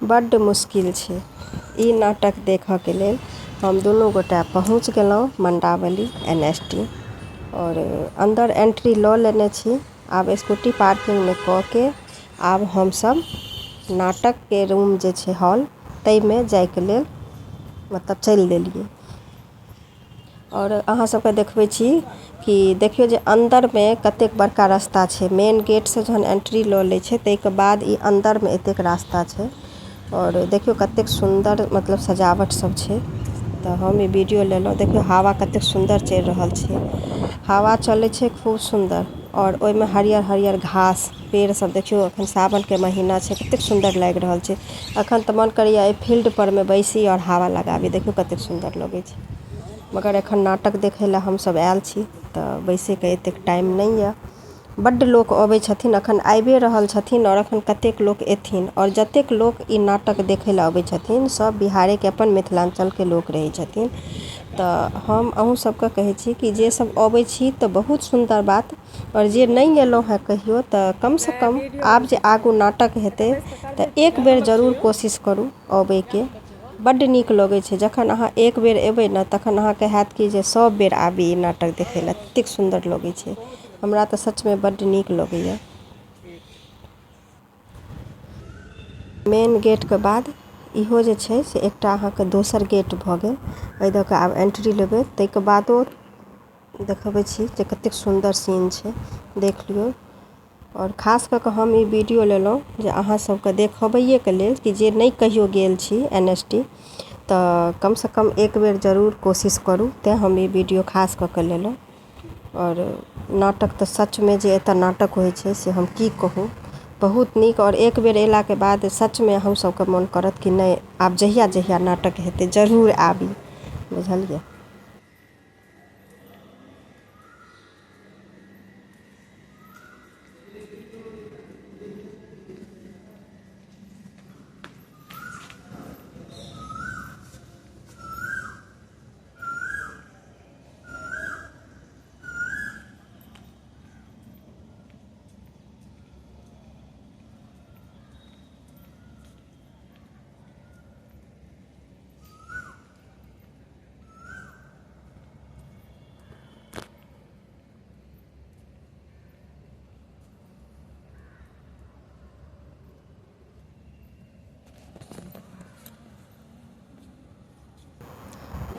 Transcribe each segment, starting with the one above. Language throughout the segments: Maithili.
बड्ड मुश्किल छै ई नाटक देखऽ के लेल हम दुनू गोटा पहुँच गेलहुँ मंडावली NST और अंदर एंट्री लऽ लेने छी। आब स्कूटी पार्किंग में कऽ के आब हम सब नाटक के रूम जे छै हॉल तै में जाय के लेल मतलब चलि देलिए। और अहाँ सबके देखबै छी कि देखियो जे अंदर में कतेक बड़का रास्ता छै। मेन गेट से जहन एंट्री लऽ लै छै तै के बाद ई अंदर में एतेक रास्ता छै और देखियो कतेक सुंदर मतलब सजावट सब छै। तो हम ई वीडियो लेलहुँ। देखियो हवा कतेक सुंदर चलि रहल छै, हवा चलै छै खूब सुंदर और ओइ में हरियर हरियर घास पेड़ सब देखियो। अखन सावन के महीना छै, कतेक सुंदर लागि रहल छै। अखन तऽ मन करैया एहि फील्ड पर में बैसी और हवा लगाबी। देखियो कतेक सुंदर लगै छै, मगर एखन नाटक देखै लए हम सब आयल छी तऽ बैसे के एतेक टाइम नहीं है। बड्ड लोक अबै छथिन, अखन आबिए रहल छथिन और अखन कतेक लोक एथिन। और जतेक लोक ई नाटक देखै लए अबै छथिन सब बिहारे के अपन मिथिलांचल के लोक रहै छथिन। तऽ हम अहूँ सबके कहै छी कि जे सब अबै छी तऽ बहुत सुंदर बात, और जे नहीं एलहुँ हैं कहियो तऽ कम से कम आब जे आगू नाटक हेतै तऽ एक बेर जरूर कोशिश करू अबै के। बड्ड नीक लगै छै जखन अहाँ एक बेर एबै न तखन अहाँके हैत कि जे सब बेर आबी ई नाटक देखै लए, ततेक सुंदर लगै छै। हमरा तऽ सच में बड्ड नीक लगैया। मेन गेट के बाद इहो जे छै से एकटा अहाँके दोसर गेट भऽ गेल। एहि दऽ कऽ आब एंट्री लेबै तै के बादो देखबै छी जे कतेक सुंदर सीन छै, देख लियौ। और खास कऽ के हम ई वीडियो लेलहुँ जे अहाँ सबके देखबैये के लेल कि जे नहीं कहियो गेल छी NST तऽ कम से कम एक बेर जरूर कोशिश करू, तेँ हम ई वीडियो खास कऽ के लेलहुँ। और नाटक तऽ सच में जे एतऽ नाटक होइ छै से हम की कहूँ, बहुत नीक। और एक बेर एला के बाद सच में हम सबके मन करत कि नहीं आब जहिया जहिया नाटक हेतै जरूर आबी, बुझलियै।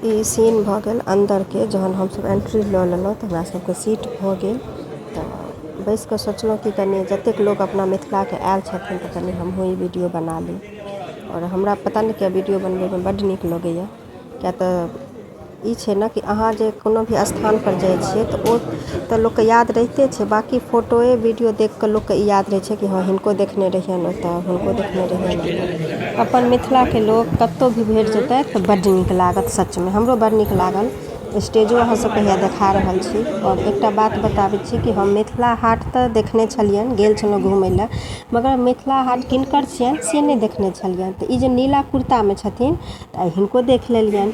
ई सीन भऽ गेल अंदर के। जहन हम सब एंट्री लऽ लेलहुँ तऽ हमरा सबके सीट भऽ गेल तऽ बैस कऽ सोचलहुँ कि कनि जतेक लोक अपना मिथिला के आयल छथिन तऽ कनि हमहूँ ई वीडियो बना ली। और हमरा पता नहीं किया वीडियो बनबै में बड्ड नीक लगैया। किया तऽ ई छै ना कि अहाँ जे कोनो भी स्थान पर जाइ छियै तऽ ओ तऽ लोक के याद रहिते छै, बाकी फोटोए वीडियो देख कऽ लोक के ई याद रहै छै कि हाँ हिनको देखने रहियनि ओतऽ, हुनको देखने रहियनि ओतऽ। अपन मिथिला के लोक कतौ भी भेट जेतै तऽ बड्ड नीक लागत, सच में हमरो बड्ड नीक लागल। स्टेजो अहाँ सबके हैया देखा रहल छी। और एकटा बात बताबै छी कि हम मिथिला हाट तऽ देखने छलियनि, गेल छलहुँ घुमै लए, मगर मिथिला हाट किनकर छियनि से नहीं देखने छलियनि। तऽ ई जे नीला कुर्ता में छथिन तऽ हिनको देख लेलियनि,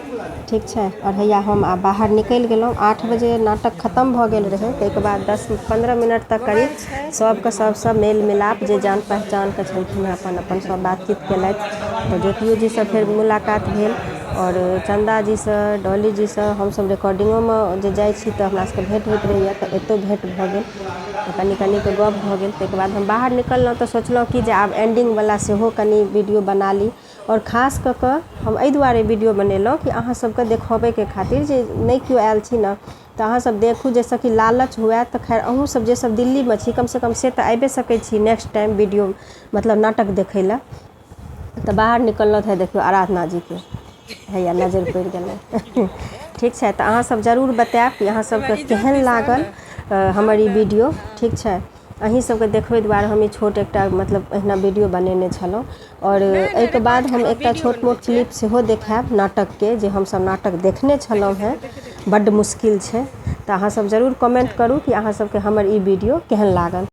ठीक छै। और हैया हम आब बाहर निकलि गेलहुँ। 8 बजे नाटक खत्म भऽ गेल रहै, ताहिके बाद 10-15 मिनट तक करीब सबके सब मेल मिलाप जे जान पहचान के छलखिन हैं अपन अपन सब बातचीत केलथि। तऽ ज्योतियो जी से फेर मुलाकात भेल और चंदा जी से, डॉली जी से। हम सब रिकॉर्डिंगो में जे जाइ छी तऽ हमरा सबके भेंट होइत रहैया, तऽ एतौ भेंट भऽ गेल तऽ कनि कनि के गप भऽ गेल। ताहिके बाद हम बाहर निकललहुँ तऽ सोचलहुँ कि जे आब एंडिंग वाला सेहो कनि वीडियो बना ली। और खास कऽ कऽ हम एहि दुआरे वीडियो बनेलहुँ कि अहाँ सबके देखबै के खातिर जे नहीं केओ आयल छी ना तऽ अहाँ सब देखू, जैसे कि लालच हुए। तऽ खैर अहूँ सब जे सब दिल्ली में छी कम से कम से तऽ आबे सकै छी नेक्स्ट टाइम वीडियो मतलब नाटक देखै लए। तऽ बाहर निकललहुँ तऽ देखियौ आराधना जी के हैया नजर पड़ि गेलै। ठीक छै, तऽ अहाँ सब जरूर बतायब कि अहाँ सबके केहन लागल हमर ई वीडियो, ठीक छै। अहीं सबके देखबै दुआरे हम ई छोट एकटा मतलब एहिना वीडियो बनेने छलहुँ। और एहिके बाद हम एकटा छोट मोट क्लिप सेहो देखायब नाटक के, जे हम सब नाटक देखने छलहुँ हैं। बड्ड मुश्किल छै। तऽ अहाँ सब जरूर कमेंट करू कि अहाँ सबके हमर ई वीडियो केहन लागल।